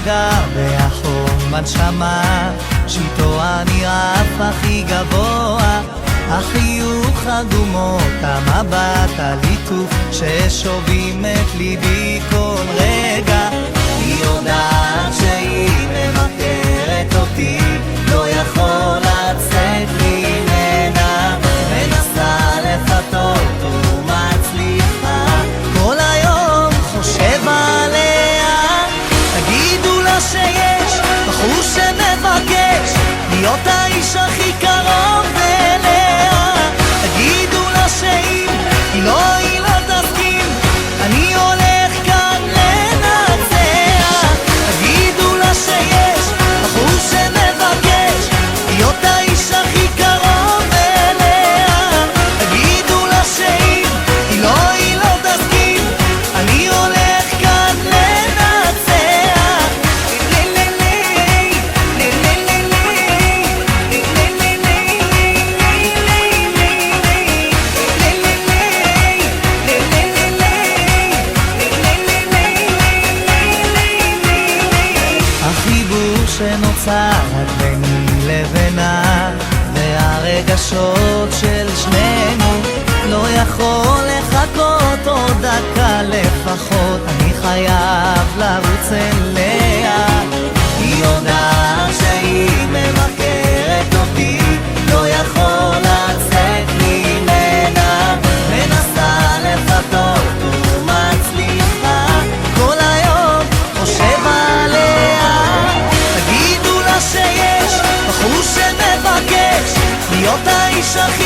רגע באחרון בנשמה, שאיתו אני רף הכי גבוה, החיוך, הדומות, המבט, הליטוף ששובים את ליבי כל רגע. היא יודעת שהיא מבקרת אותי, לא יכול לצאת ממנה, מנסה לפתות ומצליחה, כל היום חושב עליה. תגידו לה שיש בחור שמבקש להיות האיש הכי קרוב אליה. תגידו לה שאם היא לא תסכים, אני הולך כאן לנצח. תגידו לה שיש בחור שמבקש להיות האיש הכי קרוב אליה. תגידו לה שאם היא לא תסכים, אני הולך כאן לנצח. החיבור שנוצר רק ביני לבינה, והרגשות של שנינו לא יכול לחכות עוד דקה לפחות, אני חייב לרוץ אליה. היא יודעת שהיא מבקרת אותי, לא יכול לצאת ממנה, מנסה לפתות ומצליחה, כל היום חושב עליה. תגידו לה שיש בחור שמבקש להיות האיש הכי